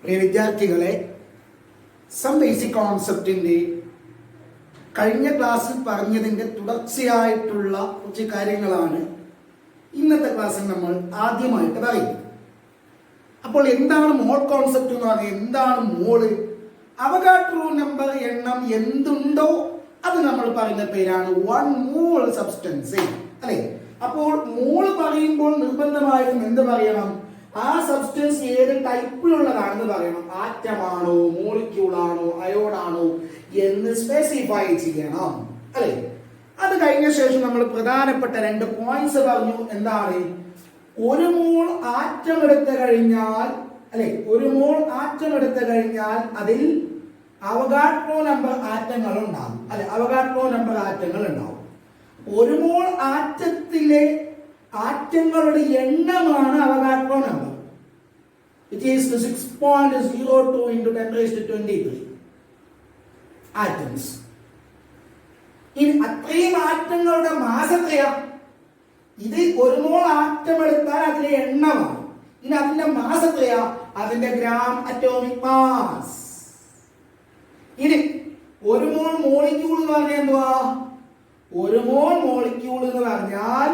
പ്രിയ വിദ്യാർത്ഥികളെ, some basic കോൺസെപ്റ്റിന്റെ കഴിഞ്ഞ ക്ലാസ്സിൽ പറഞ്ഞതിന്റെ തുടർച്ചയായിട്ടുള്ള കുറച്ച് കാര്യങ്ങളാണ് ഇന്നത്തെ ക്ലാസ്സിൽ നമ്മൾ ആദ്യമായിട്ട് പറയുന്നത്. അപ്പോൾ എന്താണ് മോൾ കോൺസെപ്റ്റ് എന്ന് പറയുന്നത്? എന്താണ് മോള്? അവഗാഡ്രോ നമ്പർ എണ്ണം എന്തുണ്ടോ അത് നമ്മൾ പറയുന്ന പേരാണ് വൺ മോൾ സബ്സ്റ്റൻസ്, അല്ലെ? അപ്പോൾ മോള് പറയുമ്പോൾ നിർബന്ധമായിട്ടും എന്ത് പറയണം? ആ സബ്സ്റ്റൻസ് ഏത് ടൈപ്പിലുള്ളതാണെന്ന് പറയണം. ആറ്റമാണോ, മോളിക്യൂളാണോ, അയോണാണോ എന്ന് സ്പെസിഫൈ ചെയ്യണം, അല്ലെ? അത് കഴിഞ്ഞ ശേഷം നമ്മൾ പ്രധാനപ്പെട്ട രണ്ട് പോയിന്റ്സ് പറഞ്ഞു. എന്താണ്? ഒരു മോൾ ആറ്റം എടുത്തു കഴിഞ്ഞാൽ, അല്ലെ, ഒരു മോൾ ആറ്റം എടുത്തു കഴിഞ്ഞാൽ അതിൽ അവഗാഡ്രോ നമ്പർ ആറ്റങ്ങൾ ഉണ്ടാകും, അല്ലെ? അവഗാഡ്രോ നമ്പർ ആറ്റങ്ങൾ ഉണ്ടാവും. ഒരു മോൾ ആറ്റത്തിലെ ആറ്റങ്ങളുടെ എണ്ണമാണ് Avogadro number. It is 6.02 into 10⁻23 atoms. ഇനി അത്രയും ആറ്റങ്ങളുടെ മാസ് എത്രയാ? ഇത് ഒരു മോൾ ആറ്റം എടുത്താൽ അതിലെ എണ്ണമാണ്. ഇനി അതിന്റെ മാസ് എത്രയാ? അതിന്റെ ഗ്രാം അറ്റോമിക് മാസ്. ഇനി ഒരു മോൾ മോളിക്യൂൾ എന്ന് പറഞ്ഞാൽ എന്തുവാ? ഒരു മോൾ മോളിക്യൂൾ എന്ന് പറഞ്ഞാൽ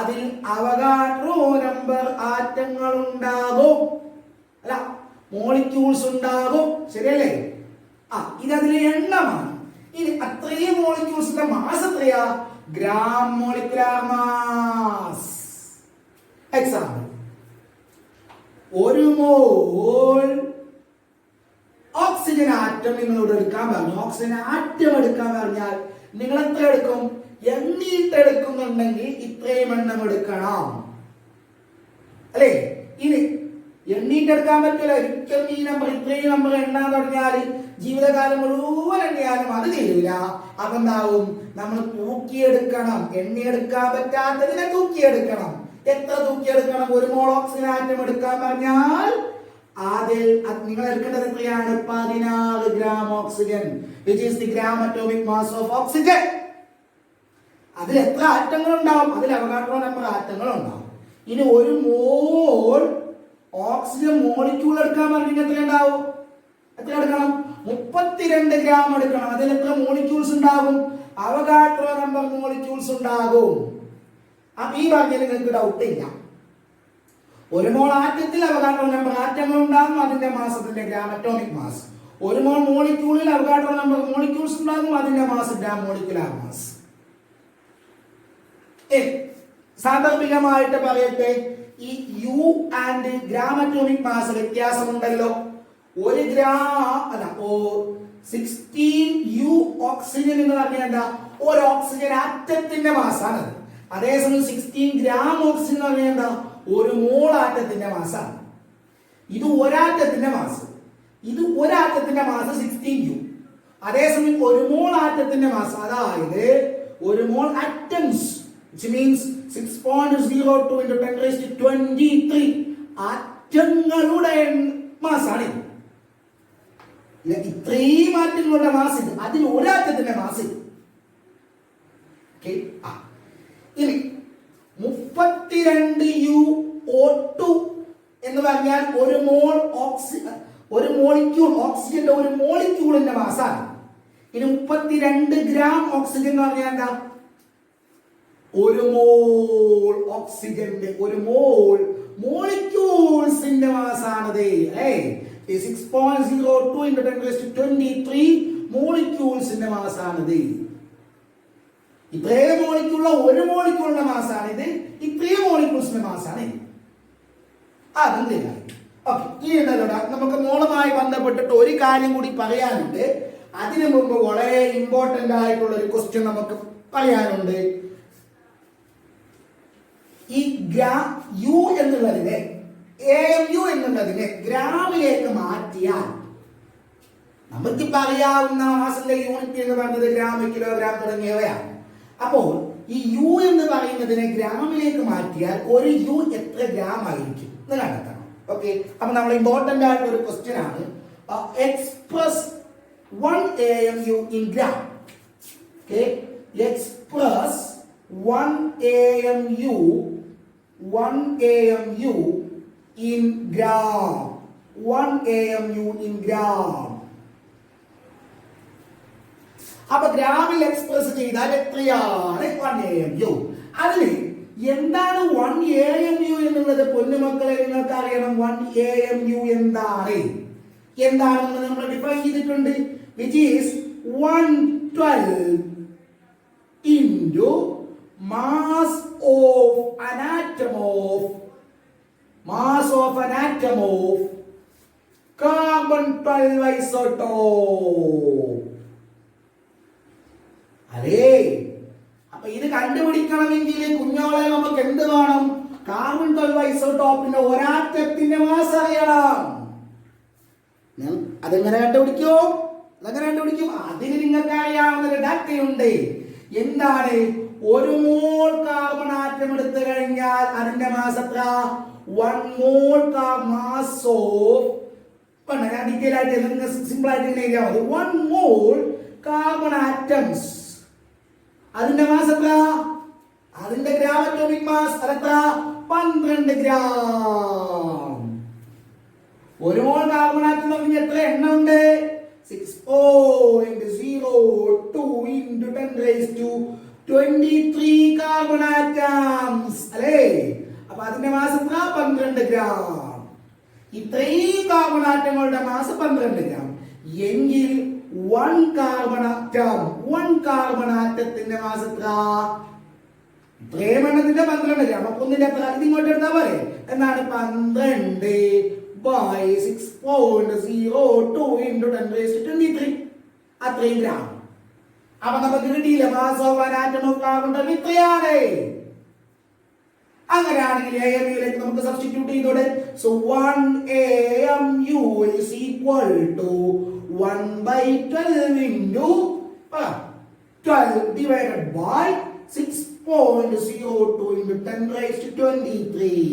അതിൽ അവഗാഡ്രോ നമ്പർ ആറ്റങ്ങൾ ഉണ്ടാകും, അല്ല, മോളിക്യൂൾസ് ഉണ്ടാകും, ശരിയല്ലേ? ഇതതിലെ എണ്ണമാണ്. ഇനി അത്രയും മോളിക്യൂൾസിന്റെ മാസ് എത്രയാ? Gram molecular mass. എക്സാമ്പിൾ, ഒരു മോൾ ഓക്സിജൻ ആറ്റം നിങ്ങളോട് എടുക്കാൻ പറഞ്ഞു. ഓക്സിജൻ ആറ്റം എടുക്കാൻ പറഞ്ഞാൽ നിങ്ങൾ എത്ര എടുക്കും? എണ്ണീട്ട് എടുക്കുന്നുണ്ടെങ്കിൽ ഇത്രയും എണ്ണം എടുക്കണം, അല്ലേ? ഇനി എണ്ണീട്ട് എടുക്കാൻ പറ്റില്ല ഒരിക്കലും. ഈ നമ്പർ, ഇത്രയും നമ്പർ എണ്ണാൻ തുടങ്ങിയാൽ ജീവിതകാലം മുഴുവൻ എണ്ണിയാലും അത് തീരില്ല. അതെന്താവും? നമ്മൾ തൂക്കിയെടുക്കണം. എണ്ണിയെടുക്കാൻ പറ്റാത്തതിനെ തൂക്കിയെടുക്കണം. എത്ര തൂക്കിയെടുക്കണം? ഒരു മോൾ ഓക്സിജൻ ആറ്റം എടുക്കാൻ പറഞ്ഞാൽ അതിൽ നിങ്ങൾ എടുക്കേണ്ടത് എത്രയാണ്? 16 gram oxygen, which is the gram atomic mass of oxygen. അതിൽ എത്ര ആറ്റങ്ങൾ ഉണ്ടാവും? അതിൽ അവഗാഡ്രോ നമ്പർ ആറ്റങ്ങൾ ഉണ്ടാവും. ഇനി ഒരു മോൾ ഓക്സിജൻ മോളിക്യൂൾ എടുക്കാൻ പറഞ്ഞാൽ എത്ര ഉണ്ടാവും? എത്ര എടുക്കണം? 32 ഗ്രാം എടുക്കണം. അതിൽ എത്ര മോളിക്യൂൾസ് ഉണ്ടാകും? അവഗാഡ്രോ നമ്പർ മോളിക്യൂൾസ് ഉണ്ടാകും. അപ്പൊ ഈ പറഞ്ഞാൽ നിങ്ങൾക്ക് ഡൗട്ട് ഇല്ല. ഒരു മോൾ ആറ്റത്തിൽ അവഗാഡ്രോ നമ്പർ ആറ്റങ്ങൾ ഉണ്ടാകും, അതിന്റെ മാസ് അതിന്റെ ഗ്രാം അറ്റോമിക് മാസ്. ഒരു മോൾ മോളിക്യൂളിൽ അവഗാഡ്രോ നമ്പർ മോളിക്യൂൾസ് ഉണ്ടാകും, അതിന്റെ മാസ് ഗ്രാം മോളിക്കുലാർ മാസ്. സാന്ദർഭികമായിട്ട് പറയട്ടെ, ഈ u and gram atomic mass വ്യത്യാസമുണ്ടല്ലോ. ഒരു ഗ്രാം അല്ല, 16 യു ഓക്സിജൻ എന്ന് പറഞ്ഞാൽ എന്താ? ഒരു ഓക്സിജൻ ആറ്റത്തിന്റെ മാസാണ്. അതേസമയം 16 ഗ്രാം ഓക്സിജൻ എന്ന് പറഞ്ഞാൽ എന്താ? ഒരു മോൾ ആറ്റത്തിന്റെ മാസാണ്. ഇത് ഒരാറ്റത്തിന്റെ മാസ്, ഇത് ഒരാറ്റത്തിന്റെ മാസ് 16 യു. അതേസമയം ഒരു മോൾ ആറ്റത്തിന്റെ മാസ്, അതായത് ഒരു മോൾ ആറ്റംസ്, which means 6.02 into 10⁻23 ആറ്റങ്ങളുടെ മാസാണ്. ഇത്രയും ആറ്റങ്ങളുടെ മാസ് ഇത്, അതിൽ ഒരാറ്റത്തിന്റെ മാസ് ഇത്. ഇനി 32 UO2 എന്ന് പറഞ്ഞാൽ ഒരു മോൾ ഒരു മോളിക്യൂൾ ഓക്സിജന്റെ ഒരു മോളിക്യൂളിന്റെ മാസാണ്. ഇനി 32 ഗ്രാം ഓക്സിജൻ എന്ന് പറഞ്ഞാൽ എന്താ? ഒരു മോൾ ഓക്സിജന്റെ, ഒരു മോൾ മോളിക്യൂൾസിന്റെ മാസാണത്. 6.02 into 10⁻23 മോളിക്യൂൾസിന്റെ മാസാണിത്. ഇത്രയും മോളിക്യൂളുള്ള ഒരു മോളിക്യൂളിന്റെ മാസാണിത്, ഇത്രയും മോളിക്യൂൾസിന്റെ മാസാണ്. അതെന്തിനാ? ഓക്കെ, ഇനി എന്താ നമുക്ക് മോളുമായി ബന്ധപ്പെട്ടിട്ട് ഒരു കാര്യം കൂടി പറയാനുണ്ട്. അതിനു മുമ്പ് വളരെ ഇമ്പോർട്ടന്റ് ആയിട്ടുള്ള ഒരു ക്വസ്റ്റ്യൻ നമുക്ക് പറയാനുണ്ട്. ഈ യു എന്നുള്ളതിനെ, AMU എന്നുള്ളതിനെ ഗ്രാമിലേക്ക് മാറ്റിയാൽ നമുക്ക് പറയാവുന്ന മാസിന്റെ യൂണിറ്റ് എന്ന് പറയുന്നത് ഗ്രാം, കിലോഗ്രാം തുടങ്ങിയവയാണ്. അപ്പോൾ ഈ യു എന്ന് പറയുന്നതിനെ ഗ്രാമിലേക്ക് മാറ്റിയാൽ ഒരു യു എത്ര ഗ്രാം ആയിരിക്കും എന്ന് കണ്ടെത്തണം. ഓക്കെ, അപ്പൊ നമ്മൾ ഇമ്പോർട്ടന്റ് ആയിട്ടുള്ള ഒരു ക്വസ്റ്റ്യൻ ആണ്. Express 1 AMU in gram. Okay, express 1 AMU in gram. 1 AMU in gram. അപ്പൊ ഗ്രാമിൽ എക്സ്പ്രസ് ചെയ്താൽ എത്രയാണ് 1 AMU? അതിൽ എന്താണ് 1 AMU എന്നുള്ളത് പൊന്നുമക്കളെ നിങ്ങൾക്ക് അറിയണം. 1 AMU എന്താണെന്ന് നമ്മൾ ഡിഫൈൻ ചെയ്തിട്ടുണ്ട്. which is 112 into mass of an atom of carbon 12 isotope. അല്ലേ? അപ്പൊ ഇത് കണ്ടുപിടിക്കണമെങ്കിൽ കുഞ്ഞോളെ നമുക്ക് എന്ത് വേണം? കാർബൺ 12 ഐസോടോപ്പിന്റെ ഒരാറ്റത്തിന്റെ മാസ് അറിയണം. അതെങ്ങനെ കണ്ടുപിടിക്കും? അതിന് നിങ്ങൾക്ക് അറിയാവുന്ന ഒരു ഡാറ്റയുണ്ട്. എന്താണ്? ഒരു മോൾ കാർബൺ ആറ്റം എടുത്തു കഴിഞ്ഞാൽ അതിന്റെ മാസ് എത്ര? 1 മോൾ മാസ് ഓഫ്, ഡീറ്റെയിൽ ആയിട്ട് സിമ്പിൾ ആയിട്ട് എഴുതിയാൽ മതി. 1 മോൾ കാർബൺ ആറ്റംസ്, അതിന്റെ മാസ് എത്ര? അതിന്റെ ഗ്രാം അറ്റോമിക് മാസ് എത്ര? 12 ഗ്രാം. ഒരു മോൾ കാർബൺ ആറ്റം എന്ന് എത്ര എണ്ണം ഉണ്ട്? 6.02 into 10 raised to 23 carbon atoms അല്ലേ? അപ്പൊ അതിന്റെ മാസ് എത്ര? 12 ഗ്രാം. ഇത്രയും കാർബൺ ആറ്റങ്ങളുടെ മാസ് 12 ഗ്രാം എങ്കിൽ 1 കാർബൺ ആറ്റത്തിന്റെ മാസ് എത്ര? ഇത്രയും എണ്ണത്തിന്റെ 12 ഗ്രാം. അപ്പൊ ഒന്നിന്റെ എത്ര? ഇത് ഇങ്ങോട്ട് എടുത്താൽ പോരെ? എന്നാണ് 12 by 6.02 into 10 raised to 23. അത്രയും ഗ്രാം. അപ്പൊ നമുക്ക് കിട്ടിയില്ല mass of an atom of carbon ഇത്രയാണ്. അങ്ങനെയാണെങ്കിൽ AMUലേക്ക് നമുക്ക് സബ്സ്റ്റിറ്റ്യൂട്ട് ചെയ്തോടെ. So 1 AMU is equal to 1 by 12 into 12 divided by 6.02 into 10 raised to 23.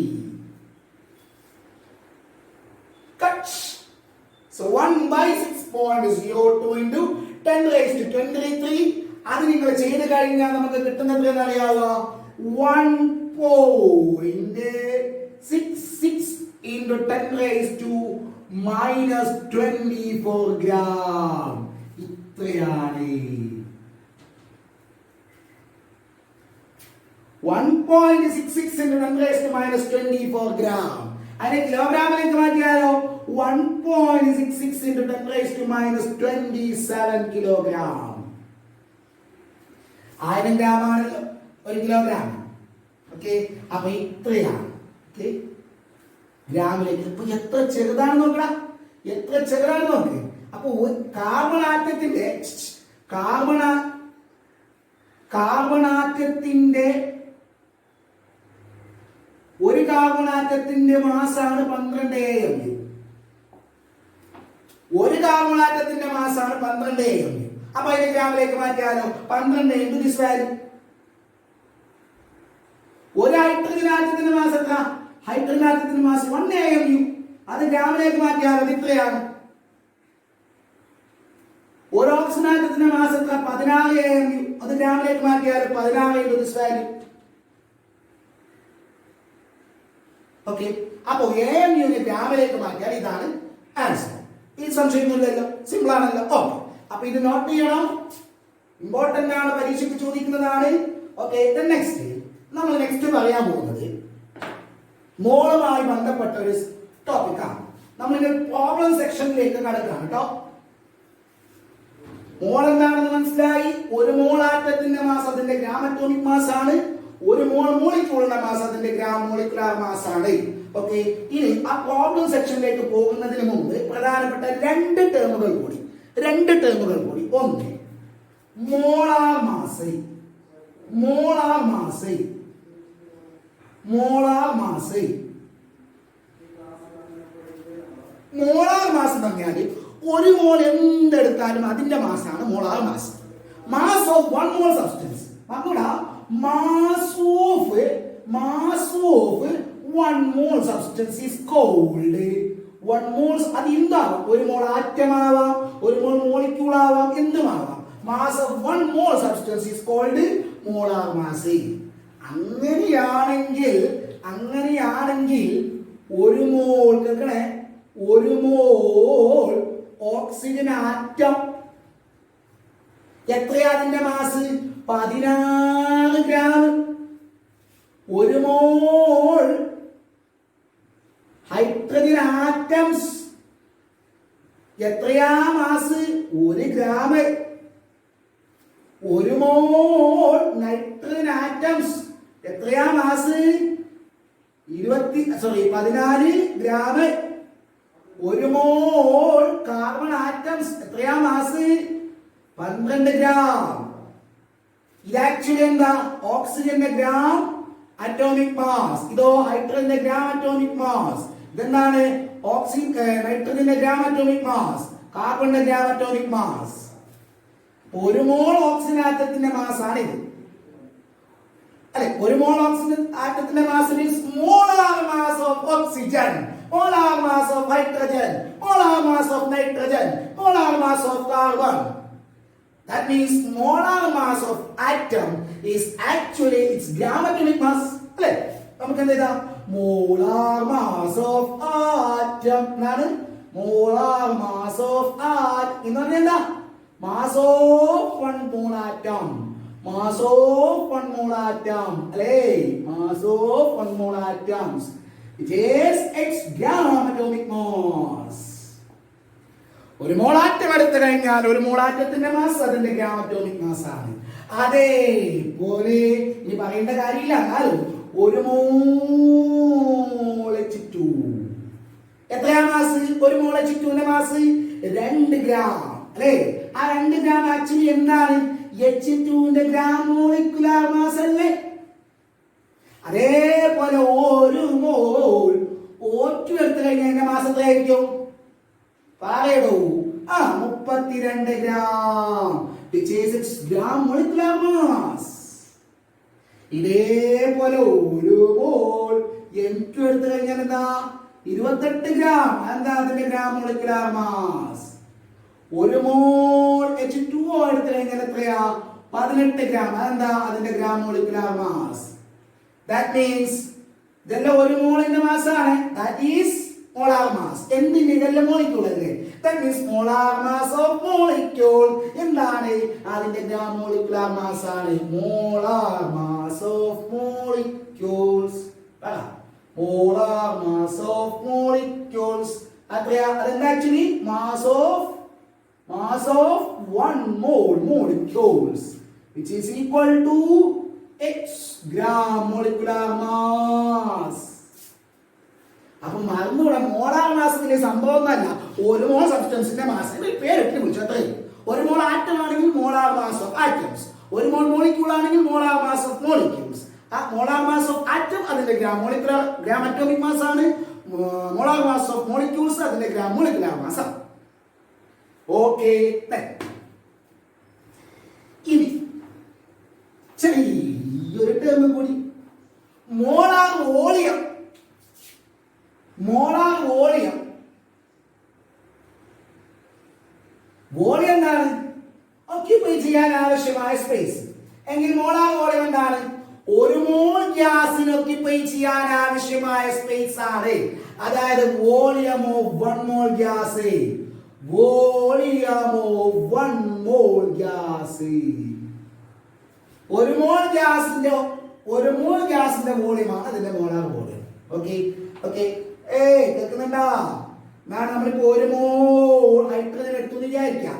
Cut. So 1 by 6.02 into 10 raised to 23. അത് നിങ്ങൾ ചെയ്ത് കഴിഞ്ഞാൽ നമുക്ക് കിട്ടുന്നത് എന്നറിയാവോ? 1.66 into 10 raised to minus 24 gram. ഇത്രയാണ് 1.66 into 10 raised to minus 24 gram. അതിനെ കിലോഗ്രാമിലേക്ക് മാറ്റിയാലോ? 1.66 into 10 raised to minus 27 kilogram. 1000 gram ആണല്ലോ 1 kilogram. Okay, അപ്പൊ ഇത്രയാണ്. ഓക്കെ, ഗ്രാമിലേക്ക്. ഇപ്പൊ എത്ര ചെറുതാണെന്ന് നോക്കടാ, എത്ര ചെറുതാണെന്ന് നോക്ക്. അപ്പൊ കാർബൺ ആറ്റത്തിന്റെ ഒരു കാർബൺ ആറ്റത്തിന്റെ മാസാണ് 12 AMU. ഒരു കാർബൺ ആറ്റത്തിന്റെ മാസാണ് 12 AMU. അപ്പൊ അതിനെ ഗ്രാമിലേക്ക് മാറ്റിയാലോ? 12 into this value. ഒരു ഹൈഡ്രജൻ ആറ്റത്തിന്റെ മാസ് എത്ര? ഹൈഡ്രജൻ ആറ്റത്തിന്റെ മാസ് 1 AMU. അത് ഗ്രാമിലേക്ക് മാറ്റിയാലോ? ഇത്രയാണ്. ഒരു ഓക്സിജൻ ആറ്റത്തിന്റെ മാസ് എത്ര? 16 AMU. അത് ഗ്രാമിലേക്ക് മാറ്റിയാലോ? 16 into this value. ഓക്കെ, അപ്പോ AMUവിനെ ഗ്രാമിലേക്ക് മാറ്റിയാൽ ഇതാണ് ആൻസർ. ഈ സംശയമൊന്നുമില്ലല്ലോ, സിമ്പിൾ ആണല്ലോ. ഓക്കെ, അപ്പൊ ഇത് നോട്ട് ചെയ്യണം, ഇമ്പോർട്ടന്റ് ആണ്, പരീക്ഷയ്ക്ക് ചോദിക്കുന്നതാണ്. ഓക്കെ, നമ്മൾ നെക്സ്റ്റ് പറയാൻ പോകുന്നത് മോളുമായി ബന്ധപ്പെട്ട ഒരു ടോപ്പിക്കാണ്. നമ്മളിത് പ്രോബ്ലം സെക്ഷനിലേക്ക് കടക്കുകയാണ് കേട്ടോ. മോൾ എന്താണെന്ന് മനസ്സിലായി. ഒരു മോൾ ആറ്റത്തിന്റെ മാസ് അതിന്റെ ഗ്രാം അറ്റോമിക് മാസ് ആണ്. ഒരു മോൾ മോളിക്യൂളിന്റെ മാസ് അതിന്റെ ഗ്രാം മോളിക്കുലാർ മാസ് ആണ്. ഓക്കെ, ഇനി ആ പ്രോബ്ലം സെക്ഷനിലേക്ക് പോകുന്നതിന് മുമ്പ് പ്രധാനപ്പെട്ട രണ്ട് ടേമുകൾ കൂടി. ഒന്ന് മോളാർ മാസ് എന്ന് പറഞ്ഞാൽ ഒരു മോൾ എന്തെടുത്താലും അതിന്റെ മാസാണ് molar mass. Mass of 1 mole substance. Mass of 1 mole substance is called 1 moles. അത് എന്താവും? ഒരു മോൾ ആറ്റമാവാം, ഒരു മോൾ മോളിക്യൂൾ ആവാം, എന്തുമാവാം. Mass of 1 mole substance is called molar mass. അങ്ങനെയാണെങ്കിൽ ഒരു മോൾ കേൾക്കണേ, ഒരു മോൾ ഓക്സിജൻ ആറ്റം എത്രയാ അതിന്റെ മാസ്? 16 ഗ്രാം. ഒരു മോൾ ഹൈഡ്രജൻ ആറ്റംസ് എത്രയാ മാസ്? 1 ഗ്രാം. ഒരു മോൾ നൈട്രജൻ ആറ്റംസ് എത്രയാ മാസ്? 14 ഗ്രാം. ഒരു മോൾ കാർബൺ ആറ്റംസ് എത്രയാ മാസ്? 12 ഗ്രാം. ഇത് ആക്ച്വലി എന്താ? ഓക്സിജന്റെ ഗ്രാം അറ്റോമിക് മാസ്. ഇതോ ഹൈഡ്രജന്റെ ഗ്രാം അറ്റോമിക് മാസ്. ഇതെന്താണ്? നൈട്രജന്റെ ഗ്രാം അറ്റോമിക് മാസ്, കാർബണിന്റെ ഗ്രാം അറ്റോമിക് മാസ്. ഒരു മോൾ ഓക്സിജൻ ആറ്റത്തിന്റെ മാസ് ആണ് ഇത്. അല്ലെ, ഒരു മോൾ ഓക്സിജൻ ആറ്റത്തിന്റെ mass means molar mass of oxygen, molar mass of hydrogen, molar mass of nitrogen, molar mass of carbon. That means molar mass of atom is actually its gram atomic mass. അല്ലേ? നമുക്ക് എന്ത് ചെയ്താ? molar mass of atom എന്നാണ്. molar mass of atom എന്ന് പറഞ്ഞാൽ എന്താ? mass of one mole atom. mass of one mole atom. അല്ലേ? mass of one mole atoms. It is its gram atomic mass. ഒരു മോളാറ്റം എടുത്തു കഴിഞ്ഞാൽ ഒരു മോളാറ്റത്തിന്റെ മാസ് അതിന്റെ ഗ്രാം അറ്റോമിക് മാസ് ആണ്. അതേപോലെ ഇനി പറയേണ്ട കാര്യമില്ല, എന്നാലും ഒരു മോൾ H2 എത്രയാ മാസ്? ഒരു മോൾ H2ന്റെ മാസ് 2 ഗ്രാം. അല്ലേ? ആ 2 ഗ്രാം ആക്ച്വലി എന്താണ്? H2ന്റെ ഗ്രാം മോളിക്കുലാർ മാസ് അല്ലേ? അതേപോലെ ഒരു മോൾ O2 എടുത്തു കഴിഞ്ഞാൽ അതിന്റെ മാസ് എത്രയായിരിക്കും? പറയടോ. 32 gram. Which is its gram molecular mass. ഇതേപോലെ ഒരു മോൾ M2 എടുത്തു കഴിഞ്ഞാൽ എന്താ? 28 ഗ്രാം. എന്താ അതിന്റെ ഗ്രാം മോളിക്കുലാർ മാസ്? ഒരു മോൾ H2O എടുത്തു കഴിഞ്ഞാൽ എത്രയാ? 18 ഗ്രാം. എന്താ അതിന്റെ gram molecular mass? That means ഇതെല്ലാം ഒരു മോളിന്റെ മാസ് ആണ്. That is molar mass. എന്തിന്റെ? ഇതെല്ലാം മോളിക്യൂൾ അല്ലേ? That means molar mass of molecule എന്താണ്? അതിന്റെ ഗ്രാം മോളിക്കുലാർ മാസ് ആണ്. molar mass of molecules. molar mass of molecules അത്രയാ? അതെന്താ actually? mass of one mole molecules which is equal to x gram molecular mass. അപ്പൊ മറന്നുകൂടെ, molar mass വലിയ സംഭവം ഒന്നല്ല. ഒരു മോൾ സബ്സ്റ്റൻസിന്റെ mass പേരിട്ട് വിളിച്ചു അത്രയും. ഒരു മോൾ ആറ്റം ആണെങ്കിൽ മോളാർ മാസ് ഓഫ് ആറ്റംസ്, ഒരു മോൾ മോളിക്യൂൾ ആണെങ്കിൽ മോളാർ മാസ് ഓഫ് മോളിക്യൂൾസ്. ആ മോളാർ മാസ് ഓഫ് ആറ്റം അതിന്റെ ഗ്രാം അറ്റോമിക് മാസ് ആണ്. മോളാർ മാസ് ഓഫ് മോളിക്യൂൾസ് അതിന്റെ ഗ്രാം മോളിക്കുലാർ മാസ് ആണ്. ഓക്കെ. ഇനി ചെറിയൊരു ടേം കൂടി, molar volume. Molar volume. Volume എന്താണ്? ഓക്യുപൈ ചെയ്യാൻ ആവശ്യമായ സ്പേസ്. എങ്കിൽ മോളാർ വോളിയം എന്താണ്? ഒരു മോൾ ഗ്യാസിന് ഓക്യുപൈ ചെയ്യാൻ ആവശ്യമായ സ്പേസ് ആണ്. അതായത് volume of 1 mole gas. Volume of 1 mole gas. ഒരു മോൾ ഗ്യാസിന്റെ വോളിയമാണ് അതിന്റെ മോളാർ വോളിയം. Okay okay. കേൾക്കുന്നുണ്ടാ? നമ്മളിപ്പോ ഒരു മോൾ ഹൈഡ്രജൻ എടുത്തു വിചാരിക്കാം.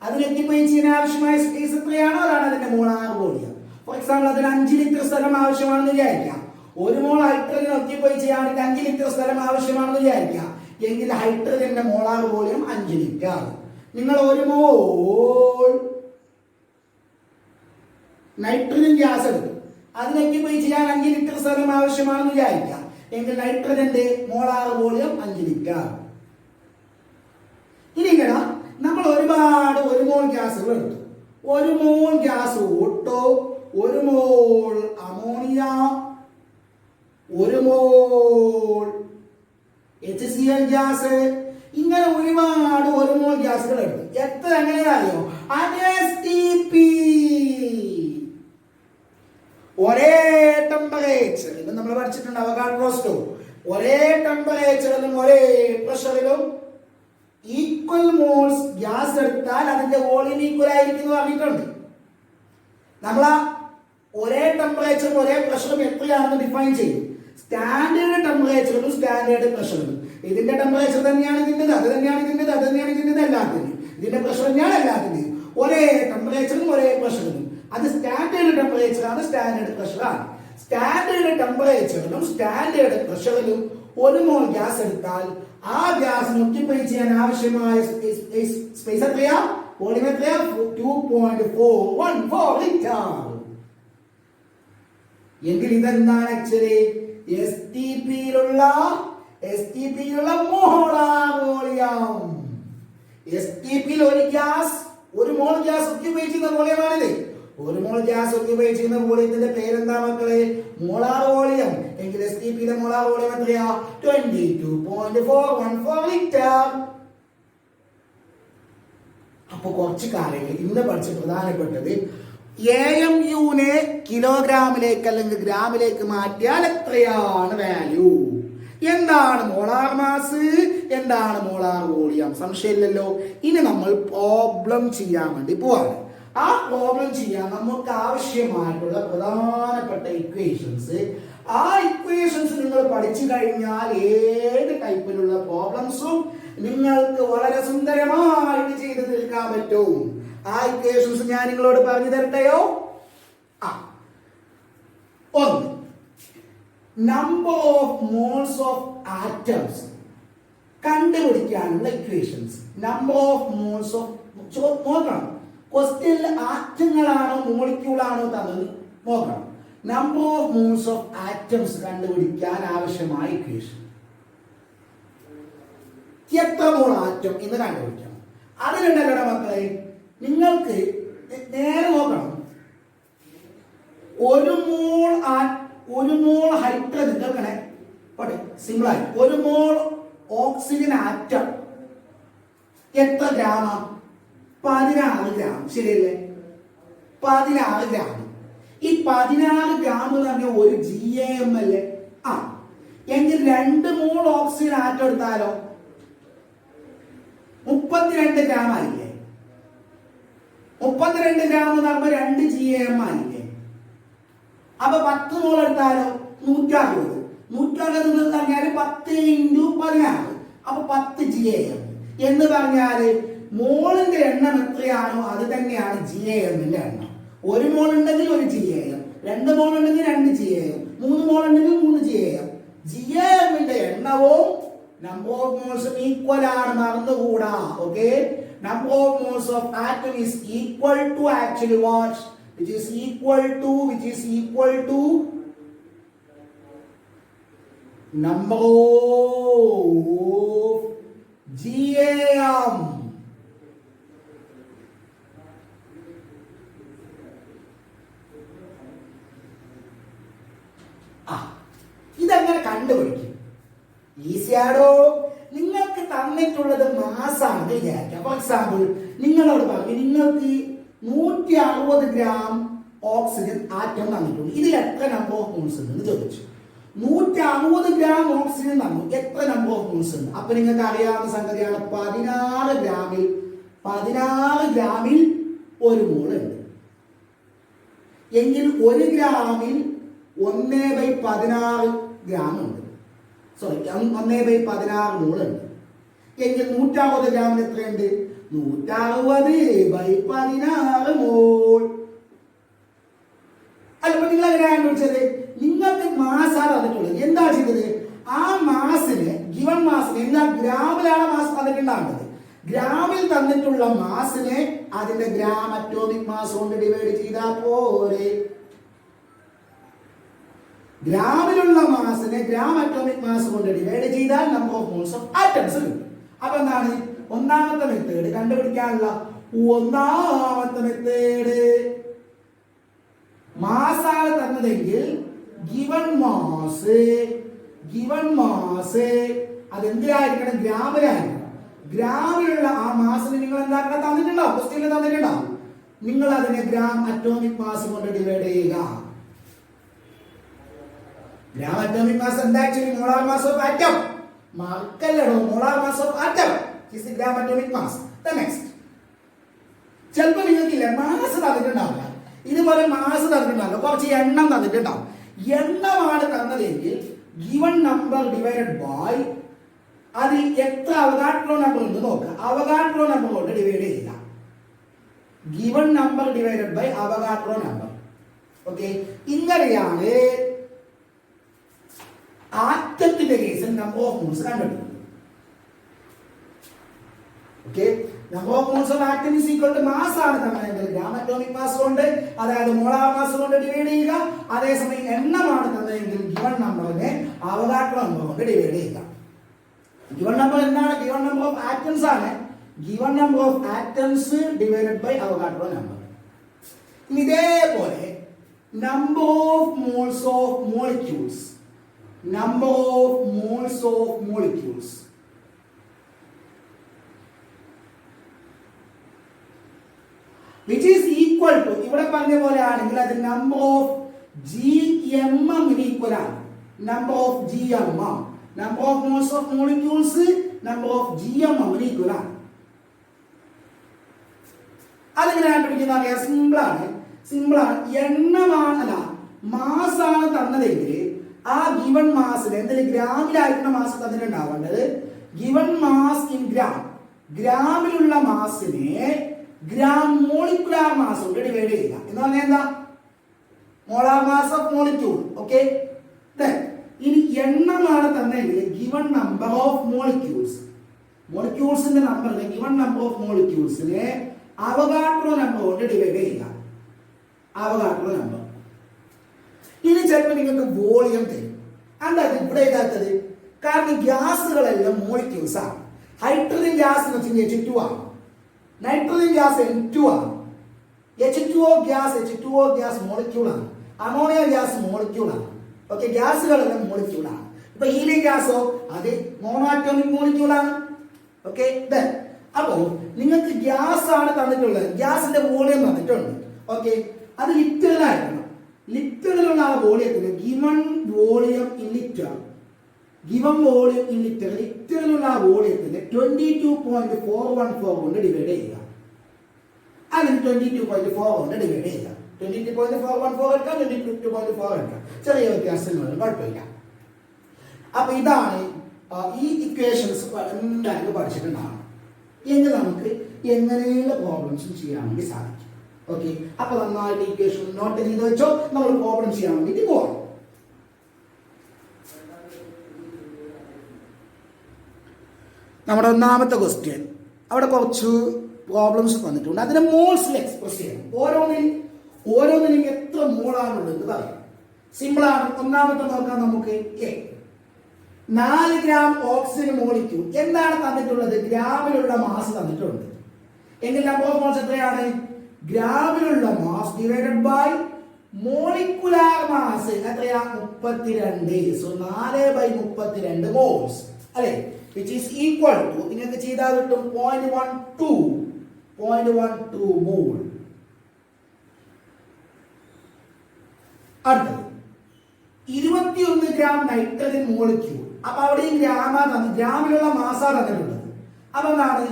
അതിന് ഓക്യുപൈ ചെയ്യാൻ ആവശ്യമായ സ്പേസ് എത്രയാണോ അതാണ് അതിന്റെ മോളാർ വോളിയം. ഫോർ എക്സാമ്പിൾ അതിന് 5 ലിറ്റർ സ്ഥലം ആവശ്യമാണെന്ന് വിചാരിക്കാം. ഒരു മോൾ ഹൈഡ്രജൻ ഓക്യുപൈ ചെയ്യാൻ 5 ലിറ്റർ സ്ഥലം ആവശ്യമാണെന്ന് വിചാരിക്കാം. എങ്കിൽ ഹൈഡ്രജന്റെ മോളാർ വോളിയം 5 ലിറ്റർ. നിങ്ങൾ ഒരു മോൾ നൈട്രജൻ ഗ്യാസ് എടുക്കും, അതിന് ഓക്യുപൈ ചെയ്യാൻ 5 ലിറ്റർ സ്ഥലം ആവശ്യമാണെന്ന് വിചാരിക്കാം. എങ്കിൽ നൈട്രജന്റെ മോളാർ വോളിയം 5 ലിറ്റർ. ഇനി നമ്മൾ ഒരുപാട് ഒരു മോൾ ഗ്യാസുകൾ എടുത്തു. ഒരു മോൾ ഗ്യാസ് ഓട്ടോ, ഒരു മോൾ അമോണിയ, ഒരു മോൾ HCl ഗ്യാസ്, ഇങ്ങനെ ഒരുപാട് ഒരു മോൾ ഗ്യാസുകൾ എടുത്തു. എത്ര എങ്ങനെയാണോ? ATP. ഒരേ ടെമ്പറേച്ചർ. ഇത് നമ്മൾ പഠിച്ചിട്ടുണ്ട് അവഗാഡ്രോ സ്റ്റോവ്. ഒരേ ടെമ്പറേച്ചറിലും ഒരേ പ്രഷറിലും ഈക്വൽ മോൾസ് ഗ്യാസ് എടുത്താൽ അതിന്റെ വോളിയം ഈക്വൽ ആയിരിക്കും എന്ന് പറഞ്ഞിട്ടുണ്ട്. നമ്മൾ ആ ഒരേ ടെമ്പറേച്ചറും ഒരേ പ്രഷറും എത്രയാണെന്ന് ഡിഫൈൻ ചെയ്യും. സ്റ്റാൻഡേർഡ് ടെമ്പറേച്ചറിലും സ്റ്റാൻഡേർഡ് പ്രഷറിലും ഇതിന്റെ ടെമ്പറേച്ചർ തന്നെയാണ് ഇതിൻ്റെത്, അത് തന്നെയാണ് ഇതിൻ്റെത്, അത് തന്നെയാണ് ഇതിൻ്റെത്, എല്ലാത്തിൻ്റെയും ഇതിന്റെ പ്രഷർ തന്നെയാണ് എല്ലാത്തിൻ്റെയും. ഒരേ ടെമ്പറേച്ചറിലും ഒരേ പ്രഷറിലും അത് സ്റ്റാൻഡേർഡ് ടെമ്പറേച്ചർ ആണ്, സ്റ്റാൻഡേർഡ് പ്രഷറാണ്. സ്റ്റാൻഡേർഡ് ടെമ്പറേച്ചറിലും സ്റ്റാൻഡേർഡ് പ്രഷറിലും ഒരു മോൾ ഗ്യാസ് എടുത്താൽ ആ ഗ്യാസിന് ഒക്യുപ്പൈ ചെയ്യാൻ ആവശ്യമായ സ്പേസ് എത്രയാ? വോളിയം എത്രയാ? 2.414 ലിറ്റർ. എങ്കിൽ ഇതെന്താണ് ആക്ച്വലി എസ്ടിപിയിലുള്ള മോളാർ വോളിയം. എസ്ടിപിയിൽ ഒരു മോൾ ഗ്യാസ് ഒക്യുപ്പൈ ചെയ്യുന്ന വോളിയമാണിത്. ഒരു മോൾ ഗ്യാസ് ഒക്യുപ്പൈ ചെയ്യുന്ന വോളിയത്തിന്റെ പേരെന്താ മക്കളെ? Molar volume. എങ്കിൽ എസ്ടിപിയിലെ മോളാർ വോളിയം എത്രയാ? 22.414 ലിറ്റർ. അപ്പൊ കുറച്ച് കാര്യങ്ങൾ ഇന്ന് പഠിച്ച പ്രധാനപ്പെട്ടത് AMUനെ കിലോഗ്രാമിലേക്ക് അല്ലെങ്കിൽ ഗ്രാമിലേക്ക് മാറ്റിയാൽ എത്രയാണ് വാല്യൂ, എന്താണ് മോളാർ മാസ്, എന്താണ് മോളാർ വോളിയം, സംശയമില്ലല്ലോ. ഇനി നമ്മൾ പ്രോബ്ലം ചെയ്യാൻ വേണ്ടി പോവാണ്. ആ പ്രോബ്ലം ചെയ്യാൻ നമുക്ക് ആവശ്യമായിട്ടുള്ള പ്രധാനപ്പെട്ട ഇക്വേഷൻസ്, ആ ഇക്വേഷൻസ് നിങ്ങൾ പഠിച്ചു കഴിഞ്ഞാൽ ഏത് ടൈപ്പിലുള്ള പ്രോബ്ലംസും നിങ്ങൾക്ക് വളരെ സുന്ദരമായിട്ട് ചെയ്തു തീർക്കാൻ പറ്റും. ആ ഇക്വേഷൻസ് ഞാൻ നിങ്ങളോട് പറഞ്ഞു തരട്ടെയോ? ഒന്ന്, number of moles of atoms കണ്ടുപിടിക്കാനുള്ള equations. Number of moles of നോക്കണം. ക്വസ്റ്റ്യനിൽ ആറ്റങ്ങളാണോ മോളിക്യൂളാണോ തന്നത് നോക്കണം. Number of moles of atoms കണ്ടുപിടിക്കാൻ ആവശ്യമായ ഇക്വേഷൻ. എത്ര മോൾ ആറ്റം എന്ന് കണ്ടുപിടിക്കണം. അതിലുണ്ടല്ലോ മക്കളെ, നിങ്ങൾക്ക് നേരെ നോക്കണം. ഒരു മോൾ ഹൈഡ്രജൻ കേൾക്കണേ, പോട്ടെ, സിമ്പിളായി. ഒരു മോൾ ഓക്സിജൻ ആറ്റം എത്ര ഗ്രാമാ? 16 ഗ്രാം. ശരിയല്ലേ? 16 ഗ്രാം. ഈ 16 ഗ്രാം എന്ന് പറഞ്ഞാൽ ഒരു GAM അല്ലേ? എങ്കിൽ 2 മോൾ ഓക്സിജൻ ആറ്റം എടുത്താലോ 32 ഗ്രാം ആയില്ലേ? 32 ഗ്രാം എന്ന് പറയുമ്പോൾ 2 GAM ആയില്ലേ? അപ്പൊ 10 മോൾ എടുത്താലോ 160. 160 എന്ന് പറഞ്ഞാൽ 10 × 16, അപ്പൊ 10 GAM എന്ന് പറഞ്ഞാല് മോളിന്റെ എണ്ണം എത്രയാണോ അത് തന്നെയാണ് GAM-ന്റെ എണ്ണം. ഒരു മോൾ ഉണ്ടെങ്കിൽ ഒരു GAM, 2 മോൾ ഉണ്ടെങ്കിൽ 2 GAM, 3 മോൾ ഉണ്ടെങ്കിൽ 3 GAM. GAM-ന്റെ എണ്ണവും നമ്പർ ഓഫ് മോൾസും ഈക്വൽ ആണ്, മറന്നുകൂടാ. Okay, number of moles of atom is equal to actually what? which is equal to number of GAM. ഇതെങ്ങനെ കണ്ടുപിടിക്കും? ഈസിയാടോ. നിങ്ങൾക്ക് തന്നിട്ടുള്ളത് മാസാണ് വിചാരിക്കാം. ഫോർ എക്സാമ്പിൾ, നിങ്ങളോട് പറഞ്ഞു നിങ്ങൾക്ക് 160 ഗ്രാം ഓക്സിജൻ ആറ്റം തന്നിട്ടുണ്ട്. ഇതിൽ എത്ര നമ്പർ ഓഫ് മോൾസ് ഉണ്ടെന്ന് ചോദിച്ചു. 160 ഗ്രാം ഓക്സിജൻ തന്നു, എത്ര നമ്പർ ഓഫ് മോൾസ് ഉണ്ട്? അപ്പൊ നിങ്ങൾക്ക് അറിയാവുന്ന സംഗതിയാണ് 16 ഗ്രാമിൽ 1 മോൾ ഉണ്ട്. എങ്കിൽ 1 ഗ്രാമിൽ 1/16 ഗ്രാം ഉണ്ട്. സോറി, 1/16 മോൾ ഉണ്ട്. എങ്കിൽ 160 ഗ്രാമിൽ എത്രയുണ്ട്? 160/16 മോൾ. അല്ലപ്പോ നിങ്ങൾ എങ്ങനെയാണ് കണ്ടുപിടിച്ചത്? നിങ്ങൾക്ക് മാസാണ് തന്നിട്ടുള്ളത്. എന്താ ചെയ്തത്? ആ മാസിന്, ഗിവൺ മാസിന് എന്താ ഗ്രാമിലാണ് മാസ് തന്നിട്ടുണ്ടാകുന്നത്. ഗ്രാമിൽ തന്നിട്ടുള്ള മാസിനെ അതിന്റെ ഗ്രാം അറ്റോമിക് മാസ് കൊണ്ട് ഡിവൈഡ് ചെയ്താൽ പോരെ. ഗ്രാമിലുള്ള മാസിനെ ഗ്രാം അറ്റോമിക് മാസ് കൊണ്ട് ഡിവൈഡ് ചെയ്താൽ number of moles of atoms കിട്ടും. അപ്പൊ എന്താണ് ഒന്നാമത്തെ മെത്തേഡ് കണ്ടുപിടിക്കാനുള്ള? ഒന്നാമത്തെ മെത്തേഡ് മാസാണ് തന്നതെങ്കിൽ ഗിവൺ മാസ് അതെന്തിലായിരിക്കണം? ഗ്രാമിലായിരിക്കണം. ഗ്രാമിലുള്ള ആ മാസിന് നിങ്ങൾ എന്താക്കണം? തന്നിട്ടുണ്ടാവും, ക്വസ്റ്റ്യനിൽ തന്നിട്ടുണ്ടാവും. നിങ്ങൾ അതിനെ ഗ്രാം അറ്റോമിക് മാസ് കൊണ്ട് ഡിവൈഡ് ചെയ്യുക. gram atomic mass എന്താ actually molar mass of atom മറക്കല്ലടോ molar mass of atom is the gram atomic mass. The next ചിലപ്പോൾ നിങ്ങൾക്കില്ല മാസ് തന്നിട്ടുണ്ടാവില്ല ഇതുപോലെ മാസ് തന്നിട്ടുണ്ടാവില്ല കുറച്ച് എണ്ണം തന്നിട്ടുണ്ടാവും എണ്ണമാണ് തന്നതെങ്കിൽ given number divided by അതിൽ എത്ര അവഗാഡ്രോ നമ്പർ ഉണ്ട് നോക്കുക അവഗാഡ്രോ നമ്പർ കൊണ്ട് ഡിവൈഡ് ചെയ്യുക given number divided by Avogadro number okay ഇങ്ങനെയാണ് ആറ്റത്തിന്റെ കേസിൽ നമ്പർ ഓഫ് മോൾസ് കണ്ടെത്തുന്നത് okay number of moles of atom is equal to mass ആണ് തന്നതെങ്കിൽ ഗ്രാം അറ്റോമിക് മാസ് കൊണ്ട് അതായത് മോളാർ മാസ് കൊണ്ട് ഡിവൈഡ് ചെയ്യുക അതേസമയം എണ്ണമാണ് തന്നതെങ്കിൽ ഗിവൺ നമ്പറിനെ അവഗാഡ്രോ നമ്പർ കൊണ്ട് ഡിവൈഡ് ചെയ്യുക ഗിവൺ നമ്പർ എന്താണ് ഗിവൺ നമ്പർ ഓഫ് ആറ്റംസ് ആണ് given number of atoms divided by Avogadro number ഇതേപോലെ number of moles of molecules number of moles of molecules which is equal to ഇവിടെ പറഞ്ഞ പോലെ ആണെങ്കിൽ അത് number of gmm ന് equal ആണ് number of gmm number of moles of molecules number of gmm ന് equal ആണ് അതെങ്ങനെ കണ്ടുപിടിക്കുന്ന അറിയാം സിമ്പിൾ ആണ് എണ്ണമാണ് അല്ല മാസ് ആണ് തന്നതെങ്കിൽ ആ ഗിവൺ മാസിന് എന്തെങ്കിലും ഗ്രാമിലായിട്ടുള്ള മാസ് തന്നിട്ടുണ്ടാവേണ്ടത് ഗിവൺ മാസ് ഇൻ ഗ്രാമിലുള്ള മാസിനെ ഗ്രാം മോളിക്കുലാർ മാസ് കൊണ്ട് ഡിവൈഡ് ചെയ്യുക എന്ന് പറഞ്ഞാൽ എന്താ molar mass of molecule okay ഇനി എണ്ണമാണ് തന്നെങ്കിൽ ഗിവൺ നമ്പർ ഓഫ് മോളിക്യൂൾസിന്റെ നമ്പറിനെ ഗിവൺ നമ്പർ ഓഫ് മോളിക്യൂൾസിനെ അവഗാഡ്രോ നമ്പർ കൊണ്ട് ഡിവൈഡ് ചെയ്യുക അവഗാഡ്രോ നമ്പർ ഇനി ചിലപ്പോൾ നിങ്ങൾക്ക് വോളിയം തരും എന്താ ഇവിടെ എഴുതാത്തത് കാരണം ഗ്യാസുകളെല്ലാം മോളിക്യൂൾസ് ആണ് ഹൈഡ്രജൻ ഗ്യാസ് എന്ന് വെച്ചാൽ H2 ആണ് നൈട്രജൻ ഗ്യാസ് N2 ആണ് H2O ഗ്യാസ് മോളിക്യൂൾ ആണ് അമോണിയ ഗ്യാസ് മോളിക്യൂൾ ആണ് ഓക്കെ ഗ്യാസുകളെല്ലാം മോളിക്യൂൾ ആണ് ഇപ്പൊ ഹീലിയം ഗ്യാസോ അത് മോണോആറ്റോമിക് മോളിക്യൂൾ ആണ് ഓക്കെ അപ്പോ നിങ്ങൾക്ക് ഗ്യാസ് ആണ് തന്നിട്ടുള്ളത് ഗ്യാസിന്റെ വോളിയം തന്നിട്ടുണ്ട് ഓക്കെ അത് ലിറ്ററിലായിരുന്നു ലിറ്ററിലുള്ള ആ വോളിയത്തിന് ഗിവൺ വോളിയം ഇൻ ലിറ്റർ ലിറ്ററിലുള്ള ആ വോളിയത്തിന് 22.414 കൊണ്ട് ഡിവൈഡ് ചെയ്യുക അതിന് 22.4 കൊണ്ട് ഡിവൈഡ് ചെയ്യുക 22.414 എടുക്കാം 22.4 എടുക്കാം ചെറിയ വ്യത്യാസങ്ങളും കുഴപ്പമില്ല അപ്പൊ ഇതാണ് ഈ ഇക്വേഷൻസ് എന്തായാലും പഠിച്ചിട്ടുണ്ടാവണം എങ്കിൽ നമുക്ക് എങ്ങനെയുള്ള പ്രോബ്ലംസും ചെയ്യാൻ വേണ്ടി സാധിക്കും ഓക്കെ അപ്പൊ നന്നായിട്ട് ഇക്വേഷൻ നോട്ട് ചെയ്ത് വെച്ചോ നമ്മൾ പ്രോബ്ലം ചെയ്യാൻ വേണ്ടിട്ട് പോവാം നമ്മുടെ ഒന്നാമത്തെ ക്വസ്റ്റ്യൻ അവിടെ കുറച്ച് പ്രോബ്ലംസ് തന്നിട്ടുണ്ട് അതിനെ മോൾസിൽ എക്സ്പ്രസ് ചെയ്യണം ഓരോന്നിനും എത്ര മോളാണുള്ളത് പറയാം സിമ്പിൾ ആണ് ഒന്നാമത്തെ നോക്കാം നമുക്ക് 4 ഗ്രാം ഓക്സിജൻ മോളിക്യൂൾ എന്താണ് തന്നിട്ടുള്ളത് ഗ്രാമിലുള്ള മാസ് തന്നിട്ടുണ്ട് എങ്കിൽ നമ്പർ ഓഫ് മോൾസ് എത്രയാണ് ഗ്രാമിലുള്ള mass divided by molecular mass എത്രയാ 32 സോ 4/32 മോൾസ് അല്ലേ which is equal to നിങ്ങൾക്ക് ചെയ്താൽ കിട്ടും 0.12 മോൾ അടുത്തത് 21 ഗ്രാം നൈട്രജൻ മോളിക്യൂൾ അപ്പൊ അവിടെയും ഗ്രാമിലുള്ള മാസാ തന്നിട്ടുള്ളത് അപ്പൊ എന്താണ്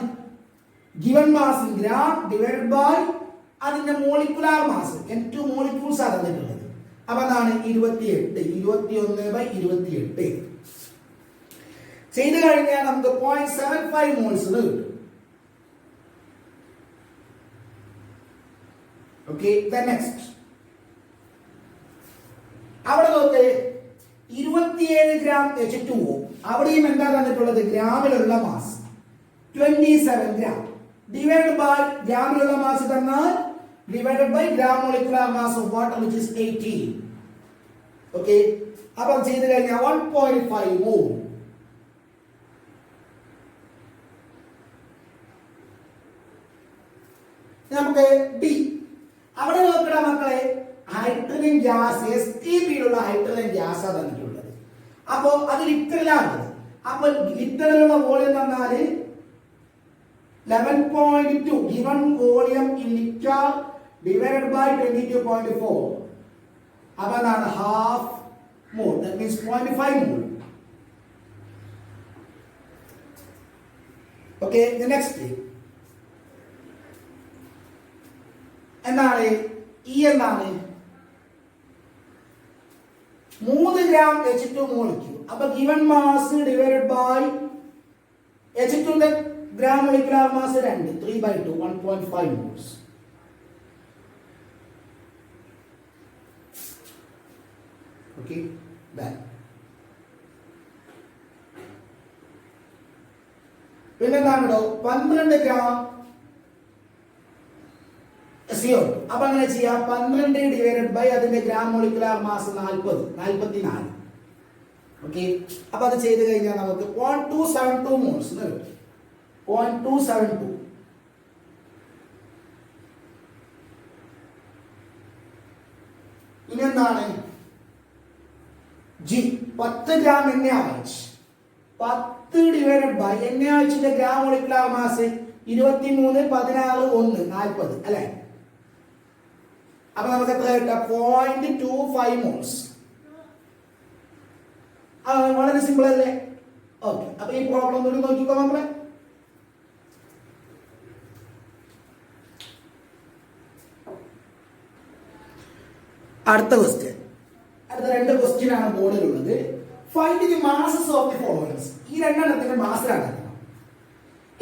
given mass in gram divided by അതിന്റെ മോളിക്കുലാർ മാസ് N2 മോളിക്യൂൾസ് ആണ് തന്നിട്ടുള്ളത് അപ്പൊ എന്താണ് 21/28 ചെയ്ത് കഴിഞ്ഞാൽ നമുക്ക് 0.75 മോൾസ് കിട്ടും ഓക്കെ നെക്സ്റ്റ് അവിടെ നോക്ക് 27 ഗ്രാം H2O അവിടെയും എന്താ തന്നിട്ടുള്ളത് ഗ്രാമിലുള്ള മാസ് 27 ഗ്രാം ഡിവൈഡ് ബൈ ഗ്രാമിലുള്ള മാസ് തന്നാൽ divided by gram molecular mass of water which is 18 okay അപ്പോൾ ചെയ്തു കഴിഞ്ഞാൽ 1.5 മോൾ നമുക്ക് ഡി അവിടെ നോക്കടാ മക്കളെ ഹൈഡ്രജൻ ഗ്യാസ് STPയിലുള്ള ഹൈഡ്രജൻ ഗ്യാസ് ആണ് തന്നിട്ടുള്ളത് അപ്പോൾ അത് ലിറ്ററിലാണ് അപ്പോൾ ലിറ്ററിലുള്ള വോളിയം തന്നാൽ 11.2 given volume in liter divided by 22.4 അപ്പോൾ എന്താണ് half mole. That means 0.5 mole. Okay, the next thing. എന്താണ് ഈ എന്താണ് 3 gram H2 molecule. അപ്പൊ given mass divided by H2 ന്റെ gram molecular mass 2 3/2 1.5 moles. Okay, back. പിന്നെന്താണോ 12 gram CO2. അപ്പൊ അങ്ങനെ ചെയ്യാം 12 ഡിവൈഡഡ് ബൈ അതിന്റെ ഗ്രാം മോളിക്കുലാർ മാസ് 44. ഓക്കെ, അപ്പൊ അത് ചെയ്ത് കഴിഞ്ഞാൽ നമുക്ക് 0.272 മോൾസ് എന്ന് കിട്ടും. 0.272. ഇനി എന്താണ് ജി 10 ഗ്രാം NaOH. 10 ഡിവൈഡഡ് ബൈ NaOHന്റെ ഗ്രാം മോളിക്കുലാർ മാസ് 23 16 1 40 അല്ലേ? അപ്പൊ നമുക്ക് എത്ര കിട്ടാം 0.25 മോൾസ്. വളരെ സിമ്പിൾ അല്ലേ? ഓക്കെ, അപ്പൊ ഈ പ്രോബ്ലം ഒന്നുകൂടി നോക്കിക്കോ നമ്മളെ. അടുത്ത ക്വസ്റ്റ്യൻ, അടുത്ത 2 ക്വസ്റ്റ്യൻ ആണ് ബോർഡിലുള്ളത്. Find the masses of the followers. ഈ രണ്ടെണ്ണത്തിന്റെ മാസ് കണ്ടെത്തണം.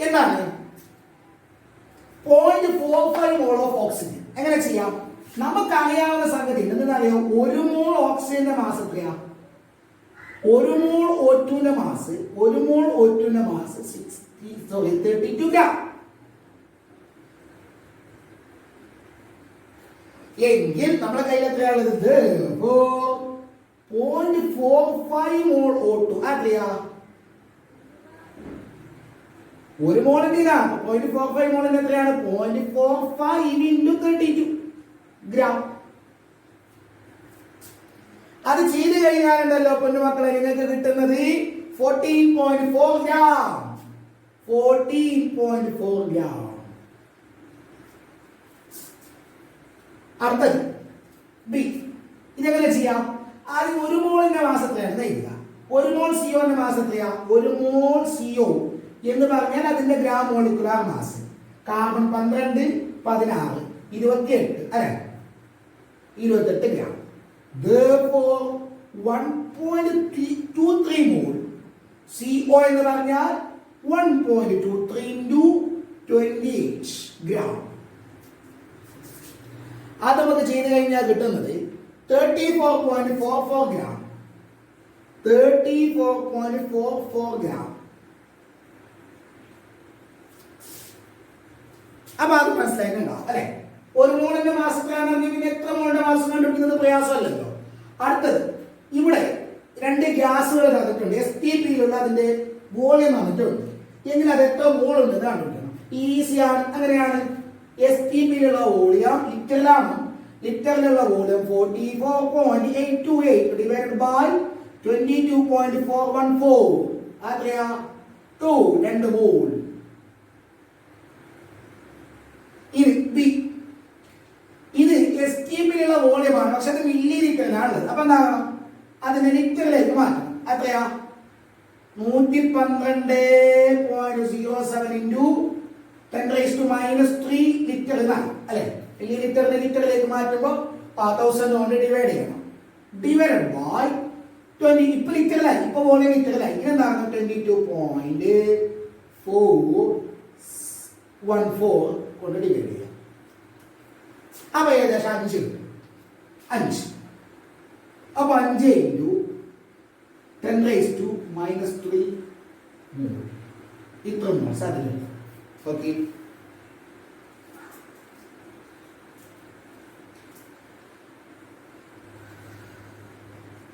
എന്താണ് 0.45 മോൾ ഓഫ് ഓക്സിജൻ. എങ്ങനെ ചെയ്യാം? നമുക്കറിയാവുന്ന സംഗതി എന്തെന്നറിയോ? 1 മോൾ ഓക്സിജന്റെ മാസ് എത്രയാ? 1 മോൾ O2ന്റെ മാസ് 32 ഗ്രാം. എങ്കിൽ നമ്മുടെ കയ്യിൽ എത്രയാണുള്ളത്? 0.45 മോൾ O2 എത്രയാ? 1 മോളിന്റെ 0.45 മോളിന്റെ എത്രയാണ്? 0.45 into 32 ഗ്രാം. അത് ചെയ്ത് കഴിഞ്ഞാലുണ്ടല്ലോ പൊന്നുമക്കളെ നിങ്ങൾക്ക് കിട്ടുന്നത് 14.4 ഗ്രാം. 14.4 ഗ്രാം. അടുത്തത് ബി. ഇതെങ്ങനെ ചെയ്യാം? ആദ്യം 1 മോളിന്റെ മാസ് എത്രയാണ് എഴുതുക. 1 മോൾ CO ന്റെ മാസ് എത്രയാ? 1 മോൾ CO എന്ന് പറഞ്ഞാൽ അതിന്റെ ഗ്രാം മോളിക്കുലാർ മാസ്. കാർബൺ 12 16 28 അല്ലേ? 28 ഗ്രാം. Therefore 1.23 മോൾ CO എന്ന് പറഞ്ഞാൽ 1.23 into 28 ഗ്രാം. അത് നമുക്ക് ചെയ്ത് കഴിഞ്ഞാൽ കിട്ടുന്നത് 34.44 ഗ്രാം. 34.44 ഗ്രാം. അപ്പൊ അത് മനസ്സിലായിട്ടുണ്ടാവും അല്ലെ? 1 മോളിന്റെ മാസ് എത്രയാണെങ്കിൽ പിന്നെ എത്ര മോളിന്റെ മാസ് കണ്ടുപിടിക്കുന്നത് പ്രയാസമല്ലല്ലോ. അടുത്തത് ഇവിടെ 2 ഗ്യാസുകൾ തന്നിട്ടുണ്ട്. STPയിലുള്ള അതിന്റെ വോളിയം തന്നിട്ടുണ്ട്. എങ്കിൽ അത് എത്ര മോൾ ഉണ്ട് കണ്ടുപിടിക്കണം. ഈസിയാണ്. അങ്ങനെയാണ് STPയിലുള്ള വോളിയം ലിറ്ററിലാണ്. ലിറ്ററിലുള്ള വോളിയം 44.828 ഡിവൈഡഡ് ബൈ 22.414 അത്രയാ 2 മോൾ. ഇത് STPയിലുള്ള വോളിയമാണ്, പക്ഷെ അത് മില്ലി ലിറ്ററിലാണുള്ളത്. അപ്പൊ എന്താകണം? അതിനെ ലിറ്ററിലേക്ക് മാറ്റണം. എത്രയാ? 112.07 into 10⁻³ ലിറ്റർ എന്നാണ് അല്ലെ? മില്ലി ലിറ്ററിനെ ലിറ്ററിലേക്ക് മാറ്റുമ്പോൾ 1000 കൊണ്ട് ഡിവൈഡ് ചെയ്യണം. Divided by 20. ഇപ്പൊ ലിറ്ററിലായി, ഇപ്പൊ വോളിയം ലിറ്ററിലായി. ഇതെന്താണ്? 22.414 കൊണ്ട് ഡിവൈഡ് ചെയ്യാം. അപ്പൊ ഏകദേശം 5 കിട്ടും. 5. അപ്പൊ 5 into 10⁻³ ഇത്ര മോൾസ് അതിലുണ്ട്. ഓക്കെ,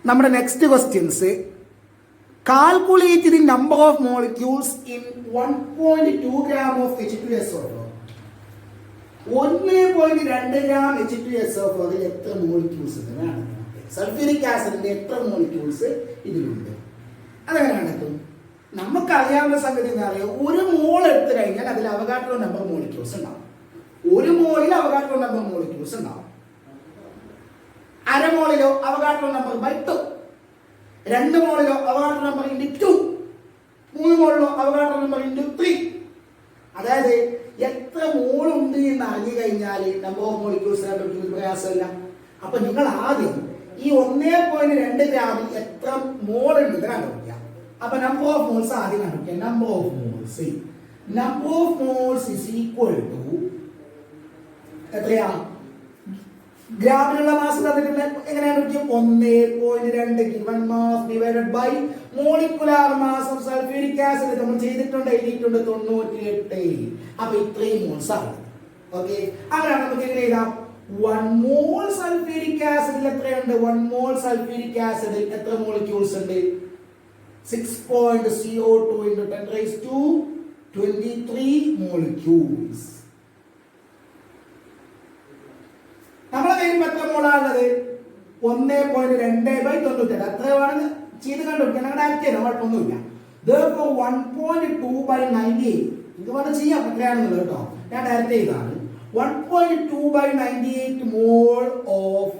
നമ്മുടെ next questions. Calculate the number of molecules in 1.2 gram of H2SO4. 1.2 gram H2SO4 എത്ര മോളിക്യൂൾസ് ഉണ്ട്? സൾഫ്യൂരിക് ആസിഡിന്റെ എത്ര മോളിക്യൂൾസ് ഇതിലുണ്ട്? അതെങ്ങനെ കണ്ടെത്തും? നമുക്കറിയാവുന്ന സംഗതി എന്താ പറയുക? 1 മോൾ എടുത്തു കഴിഞ്ഞാൽ അതിൽ അവഗാഡ്രോ നമ്പർ മോളിക്യൂൾസ് ഉണ്ടാവും. 1 മോളിൽ അവഗാഡ്രോ നമ്പർ മോളിക്യൂൾസ് ഉണ്ടാവും. 1/2 മോളിലോ അവഗാഡ്രോ നമ്പർ 2. 2 മോളിലോ അവഗാഡ്രോ നമ്പർ ഇൻറ്റു 2, 3 മോളിലോ അവഗാഡ്രോ നമ്പർ ഇൻറ്റു 3. അതായത് എത്ര മോളുണ്ട് എന്ന് അറിഞ്ഞു കഴിഞ്ഞാൽ നമ്പർ ഓഫ് മോളിക്യൂൾസ് കണ്ടുപിടിക്കുന്നത് പ്രയാസമല്ല. അപ്പൊ നിങ്ങൾ ആദ്യം ഈ 1.2 ഗ്രാമിൽ എത്ര മോൾ ഉണ്ട് കണ്ടുപിടിക്കാം. അപ്പൊ നമ്പർ ഓഫ് മോൾസ് ആദ്യം കണ്ടുപിടിക്കാം. Number of moles is equal to എത്രയാ? ഗ്രാമിലുള്ള മാസ് തന്നിട്ടുണ്ട്. എങ്ങനെയാണ് 1.2 given mass divided by molecular mass of sulphuric acid. നമ്മൾ ചെയ്തിട്ടുണ്ട്, എഴുതിയിട്ടുണ്ട് 98. അപ്പൊ ഇത്രയും മോൾസ് ആണ്. ഓക്കെ, അങ്ങനെ നമുക്ക് എങ്ങനെ എഴുതാം? 1 മോൾ സൾഫ്യൂരിക് ആസിഡിൽ എത്രയുണ്ട്? 1 മോൾ സൾഫ്യൂരിക് ആസിഡിൽ എത്ര മോളിക്യൂൾസ് ഉണ്ട്? 6.02 into 10 raised to 23 molecules. നമ്മളെ കയ്യിൽ എത്ര മോളാണുള്ളത്? 1.2/98. അത്രയാണ് ചെയ്ത് കണ്ടുപിടിക്കാൻ ഞങ്ങളുടെ ആക്റ്റീവ് കുഴപ്പമൊന്നുമില്ല. therefore 1.2/98 ഇത് പറഞ്ഞ് ചെയ്യാം എത്രയാണെന്നുള്ളത് കേട്ടോ. ഞാൻ ഡയറക്റ്റ് ചെയ്താണ് 1.2/98 മോൾ ഓഫ്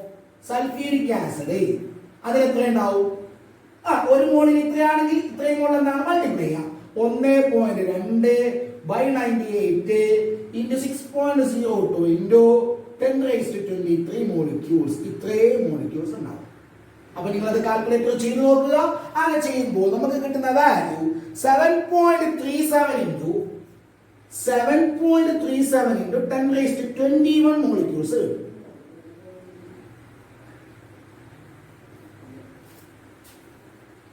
സൾഫ്യൂരിക് ആസിഡ്. അതിൽ എത്ര ഉണ്ടാവും? ഒരു മോളിൽ ഇത്രയാണെങ്കിൽ ഇത്രയും മോൾ എന്താണ് മൾട്ടിപ്ലൈ ചെയ്യാം. 1.2/98 into 6.02 into 10 raised to 23 molecules. ഇത്രയും മോളിക്യൂൾസ് ഉണ്ടാവും. അപ്പൊ നിങ്ങൾ അത് കാൽക്കുലേറ്റർ ചെയ്ത് നോക്കുക. അങ്ങനെ ചെയ്യുമ്പോൾ നമുക്ക് കിട്ടുന്ന value 7.37 into 10 raised to 21 molecules.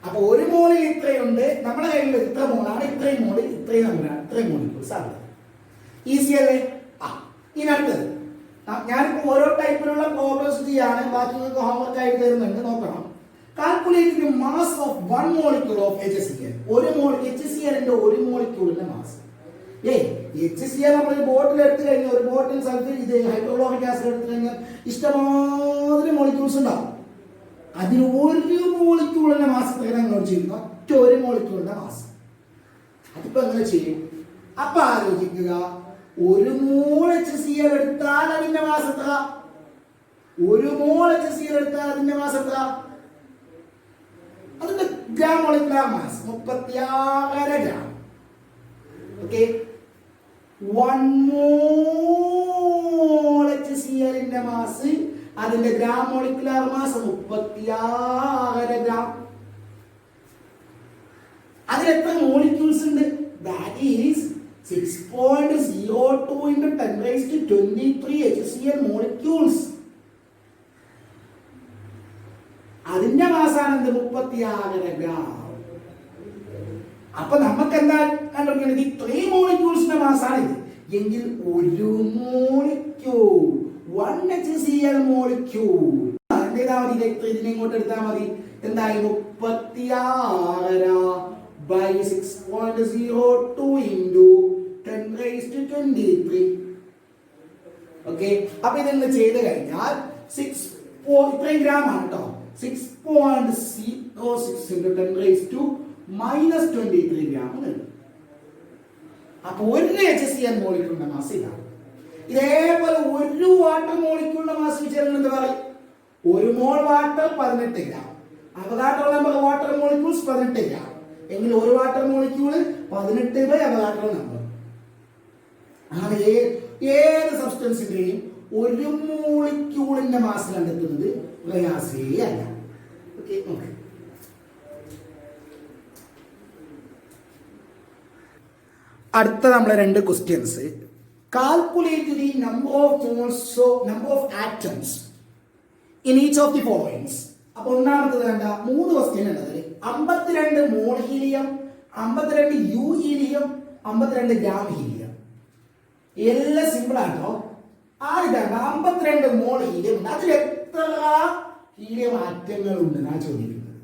അപ്പൊ ഒരു മോളിൽ ഇത്രയുണ്ട്, നമ്മുടെ കയ്യിൽ ഇത്ര മോളാണ്, ഇത്രയും മോളിൽ ഇത്രയും നമ്പറാണ്, ഇത്രയും മോളിക്യൂൾസ് ആണ്. ഈസി അല്ലേ? ഇനി അടുത്തത് ഞാനിപ്പോ ഓരോ ടൈപ്പിലുള്ള പ്രോബ്ലംസ് ചെയ്യാണ്. ബാക്കി നിങ്ങൾക്ക് ഹോംവർക്ക് ആയിട്ട് തരുന്നുണ്ട്, നോക്കണം. Calculate the mass of 1 molecule of HCl. ഒരു മോൾ HClന്റെ ഒരു മോളിക്യൂളിന്റെ മാസ്. HCl നമ്മൾ ബോട്ടിൽ എടുത്തു കഴിഞ്ഞാൽ, ഒരു ബോട്ടിൽ സൾഫേറ്റ് ഇത് ഹൈഡ്രോക്ലോറിക് ആസിഡ് എടുത്തു കഴിഞ്ഞാൽ ഇഷ്ടമാതിരി മോളിക്യൂൾസ് ഉണ്ടാവും. അതിന് ഒരു മോളിക്യൂളിന്റെ മാസ് ഞങ്ങൾ ചെയ്യുന്നു, ഒറ്റ ഒരു മോളിക്യൂളിന്റെ മാസ്. അതിപ്പോ എങ്ങനെ ചെയ്യും? അപ്പൊ ആലോചിക്കുക, ഒരു മോൾ HCl എടുത്താൽ അതിന്റെ മാസ് എത്ര? ഒരു മോൾ HCl എടുത്താൽ അതിന്റെ മാസ് എത്ര? അതിന്റെ gram molecular mass 36 gram. Okay, 1 മോൾ HClന്റെ മാസ്, അതിന്റെ ഗ്രാം മോളിക്കുലാർ മാസ് 36 ഗ്രാം. അതിൽ എത്ര മോളിക്യൂൾസ് ഉണ്ട്? That is 6.02 into 10 raised to 23 HCl molecules. അതിന്റെ മാസാണ് എന്ത്? 36 ഗ്രാം. അപ്പൊ നമുക്ക് എന്താ കണ്ടുപിടിക്കേണ്ടത്? ഇത്രയും മോളിക്യൂൾസിന്റെ മാസാണ് ഇത് എങ്കിൽ ഒരു മോളിക്യൂൾ 1 HCl മോളിക്യൂൾ എന്ത് ചെയ്താൽ മതി? ഇതിനെ ഇങ്ങോട്ട് എടുത്താൽ മതി. എന്തായി? 36/6.02 into 10 raised to 23. ഓക്കെ, അപ്പൊ ഇതെന്ന് ചെയ്ത് കഴിഞ്ഞാൽ 6 ഇത്രയും ഗ്രാം ആണ് കേട്ടോ. 6.06 into 10 raised to -23 ഗ്രാം. അപ്പൊ ഒരു HCl മോളിക്യൂളിന്റെ മാസ് ഇതാണ്. ഇതേപോലെ ഒരു വാട്ടർ മോളിക്യൂളിന്റെ മാസ് വിചാരണം എന്ത് പറയും? ഒരു mole water 18 gram. Avogadro number water molecules 18 gram. എങ്കിൽ ഒരു വാട്ടർ മോളിക്യൂള് 18/അവഗാഡ്രോ നമ്പർ. അങ്ങനെ ഏത് സബ്സ്റ്റൻസിന്റെയും ഒരു മോളിക്യൂളിന്റെ മാസ് കണ്ടെത്തുന്നത് പ്രയാസേ അല്ല. ഓക്കെ, അടുത്ത നമ്മളെ 2 questions. Calculate the number of atoms in each of the followings. അപ്പൊ ഒന്നാമത്തത് കണ്ട 3 ക്വസ്റ്റ്യൻ ഉള്ളത്. 52 mole helium, 52 u helium, 52 gram helium. എല്ലാം സിമ്പിൾ ആട്ടോ. ആദ്യത്തെ 52 മോൾ ഹീലിയം ഉണ്ട്. അതിൽ എത്ര ഹീലിയം ആറ്റങ്ങൾ ഉണ്ട് എന്നാ ചോദിക്കുന്നത്.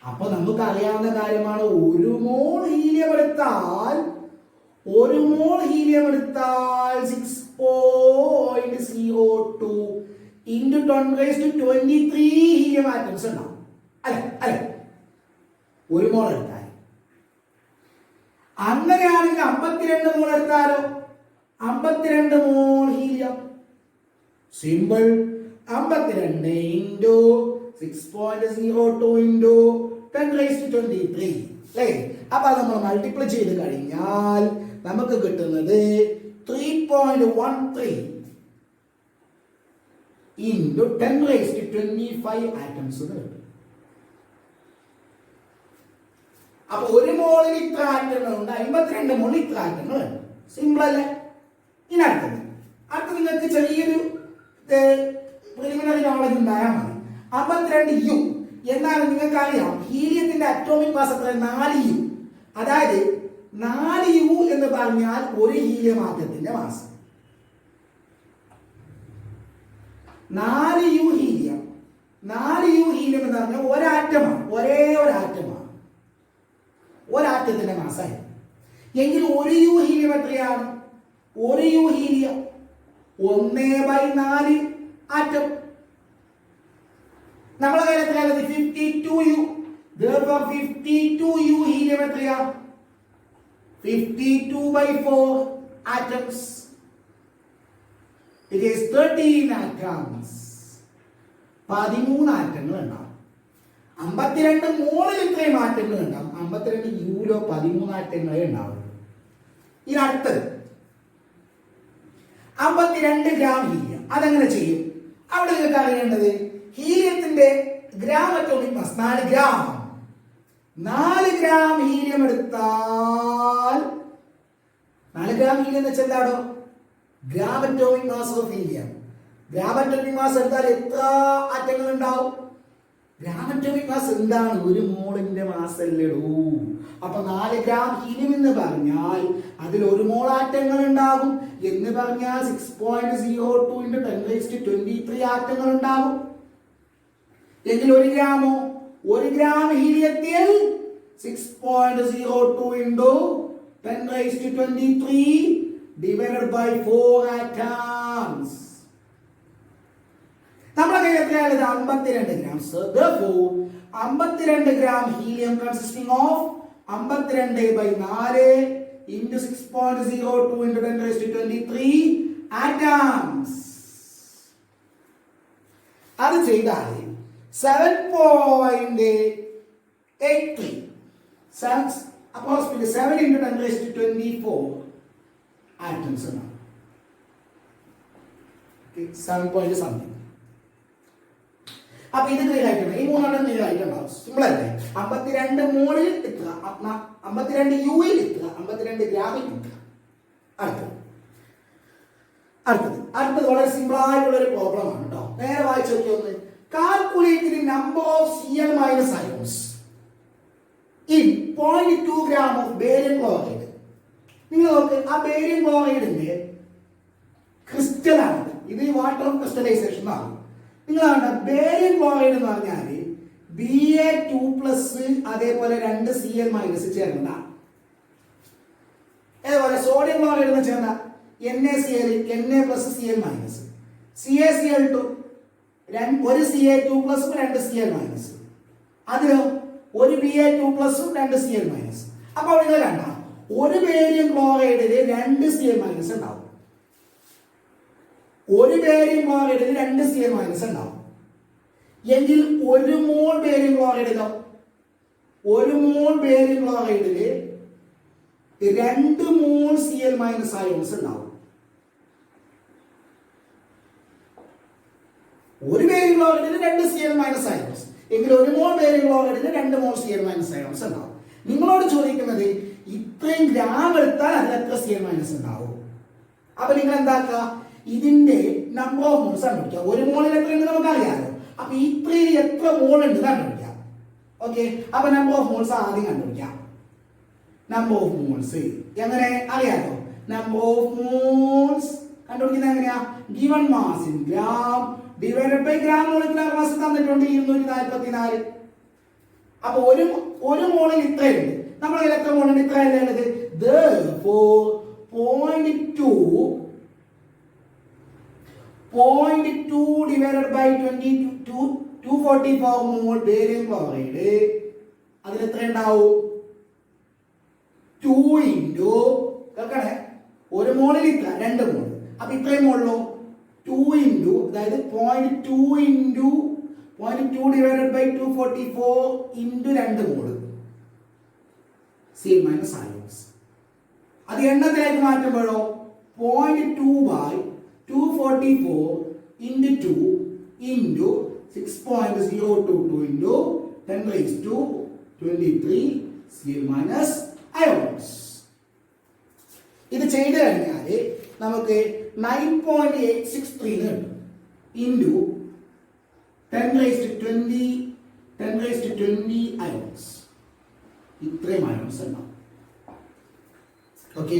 അപ്പൊ നമുക്ക് അറിയാവുന്ന കാര്യമാണ്, ഒരു മോൾ ഹീലിയം എടുത്താൽ 6.02 into 10 raised to 23 helium atoms ഉണ്ടാവും. അല്ലെ ഒരു മോൾ എടുത്താൽ. അങ്ങനെയാണെങ്കിൽ 52 മോൾ എടുത്താലോ? 52 mole helium. Simple. 52 into 6.02 into 10⁻23 അല്ലേ? അപ്പൊ അത് നമ്മൾ മൾട്ടിപ്ലൈ ചെയ്ത് കഴിഞ്ഞാൽ നമുക്ക് കിട്ടുന്നത് 3.13 into 10⁻25 ആറ്റംസ് കിട്ടും. അപ്പൊ ഒരു മോളിൽ ഇത്ര ആറ്റങ്ങളുണ്ട്, 52 മോളിൽ ഇത്ര ആറ്റങ്ങളുണ്ട്. സിമ്പിൾ അല്ലേ? ഇനി അടുത്തത് നിങ്ങൾക്ക് ചെറിയൊരു പ്രിലിമിനറി നോളജ് ഉണ്ടായാൽ മതി. 52U എന്നാൽ നിങ്ങൾക്ക് അറിയാം ഹീലിയത്തിന്റെ അറ്റോമിക് മാസ് എത്ര? 4U. അതായത് 4U എന്ന് പറഞ്ഞാൽ ഒരു ഹീലിയം ആറ്റത്തിന്റെ mass. 4U helium, 4U helium എന്ന് പറഞ്ഞാൽ ഒരാറ്റമാണ്, ഒരേ ഒരു ആറ്റമാണ്, ഒരാറ്റത്തിന്റെ മാസായി. എങ്കിൽ ഒരു U ഹീലിയം എത്രയാണ്? ഒരു U ഹീലിയം 1/4 ആറ്റം. നമ്മളെ കയ്യിൽ എത്രയാണ്? 52U. therefore 52U ഹീലിയം എത്രയാ? 52/4 atoms. it is 13 atoms. 13 ആറ്റങ്ങൾ ഉണ്ടാവും. 52 മോളിൽ ഇത്രയും ആറ്റങ്ങൾ ഉണ്ടാവും, 52 യൂലോ 13 ആറ്റങ്ങളെ ഉണ്ടാവും. ഇനി അടുത്തത് 52 ഗ്രാം ഹീലിയം. അതെങ്ങനെ ചെയ്യും? അവിടെ നിങ്ങൾക്ക് അറിയേണ്ടത് ഹീലിയത്തിന്റെ gram atomic mass 4 gram. 4 gram helium എടുത്താൽ 4 ഗ്രാം ഹീലിയം എന്ന് വെച്ചാൽ എന്താണോ? Gram atomic mass of helium. Gram atomic mass എടുത്താൽ എത്ര ആറ്റങ്ങൾ ഉണ്ടാവും? ഗ്രാം അറ്റോമിക് മാസ് എന്താണ്? ഒരു മോളിന്റെ മാസ് അല്ലേടൂ. അപ്പൊ 4 ഗ്രാം ഹീലിയം എന്ന് പറഞ്ഞാൽ അതിൽ ഒരു മോൾ ആറ്റങ്ങൾ ഉണ്ടാകും എന്ന് പറഞ്ഞാൽ 6.02 into 10⁻23 ആറ്റങ്ങൾ ഉണ്ടാകും. എങ്കിൽ 1 ഗ്രാമോ? 1 gram ഹീലിയത്തിൽ 6.02 into 10⁻23 divided by 4 atoms. നമ്മുടെ കയ്യിൽ എത്രയാണ്? 52 gram. therefore 52 gram helium consisting of 52/4 into 6.02 into 10⁻23 atoms. അത് ചെയ്താൽ 7.83 approximately 7 into 10⁻24 atoms ആണ്. 7 point something. അപ്പൊ ഇത് ക്ലിയർ ആയിട്ടുണ്ട്. ഈ മൂന്നെണ്ണം ക്ലിയർ ആയിട്ടുണ്ടാവും. സിമ്പിൾ അല്ലേ? 52 മോളിൽ എത്തുക, 52 യുയിൽ എത്തുക, 52 ഗ്രാമിൽ എത്തുക. അടുത്തത് വളരെ സിമ്പിൾ ആയിട്ടുള്ള ഒരു പ്രോബ്ലം ആണ് കേട്ടോ. നേരെ വായിച്ചു നോക്കിയൊന്ന്. Calculate the number of Cl minus ions in 0.2 gram of barium chloride. നിങ്ങൾ നോക്ക്, ആ ബേരിയം ക്ലോറൈഡിന്റെ ക്രിസ്റ്റൽ ആണ് ഇത്. വാട്ടർ ക്രിസ്റ്റലൈസേഷൻ ആണ്. നിങ്ങൾ കണ്ട ബേരിയം ക്ലോറൈഡ് എന്ന് പറഞ്ഞാൽ Ba2+ അതേപോലെ 2 Cl- ചേർന്നതാണ്. അതേപോലെ സോഡിയം ക്ലോറൈഡ് എന്ന് വെച്ചാൽ NaCl Na+Cl-, CaCl2 ഒരു Ca2+, 2 Cl-. അതിലോ ഒരു Ba2+, 2 Cl-. അപ്പോൾ നിങ്ങൾ കണ്ട ഒരു ബേരിയം ക്ലോറൈഡിൽ 2 Cl- ഉണ്ടാവും. ഒരു ബേരിയം ക്ലോറൈഡിൽ 2 Cl- ഉണ്ടാവും. എങ്കിൽ ഒരു മോൾ ബേരിയം ക്ലോറൈഡിലോ, ഒരു മോൾ ബേരിയം ക്ലോറൈഡിൽ 2 മോൾ Cl- അയോൺസ് ഉണ്ടാവും. ഒരു ബേരിയം ക്ലോറൈഡിൽ 2 Cl- അയോൺസ് എങ്കിൽ ഒരു മോൾ ബേരിയം ക്ലോറൈഡിൽ 2 മോൾ Cl- അയോൺസ് ഉണ്ടാവും. നിങ്ങളോട് ചോദിക്കുന്നത് ഇത്രയും ഗ്രാം എടുത്താൽ അതിൽ എത്ര Cl- ഉണ്ടാവും? അപ്പൊ നിങ്ങൾ എന്താക്കുക? ഇതിന്റെ നമ്പർ ഓഫ് മോൾസ് കണ്ടുപിടിക്കാം. ഒരു മോളിൽ എത്രയുണ്ട് നമുക്ക് അറിയാമല്ലോ. അപ്പൊ ഇത്രയിൽ എത്ര മോൾ ഉണ്ട് കണ്ടുപിടിക്കാം. ഓക്കെ, അപ്പൊ നമ്പർ ഓഫ് മോൾസ് ആദ്യം കണ്ടുപിടിക്കാം. നമ്പർ ഓഫ് മോൾസ് എങ്ങനെ അറിയാലോ? നമ്പർ ഓഫ് മോൾസ് കണ്ടുപിടിക്കുന്നത് എങ്ങനെയാ? Given mass in gram divided by gram molecular mass തന്നിട്ടുണ്ട് 244. അപ്പൊ ഒരു മോളിൽ ഇത്രയുണ്ട്. നമ്മുടെ എത്ര മോളുണ്ട്? ഇത്രയല്ലേ ഉള്ളത്. therefore 0.2 divided by 244 mole barium chloride അതിൽ എത്ര ഉണ്ടാവും? 2 into കേൾക്കണേ, ഒരു മോളിൽ ഇത്ര 2 മോൾ. അപ്പൊ ഇത്രയും മോളിലോ 2 into, അതായത് 0.2 into 0.2 divided by 244 into 2 മോള് Cl minus ions. അത് എണ്ണത്തിലേക്ക് മാറ്റുമ്പോഴോ 0.2 by 244 into 2 into 6.022 into 10 raised to 23 Cl minus ions. ഇത് ചെയ്തു കഴിഞ്ഞാൽ നമുക്ക് 9.863 കിട്ടും into 10 raised to 20 ions. ഇത്രയും ions ഉണ്ടാവും. ഓക്കെ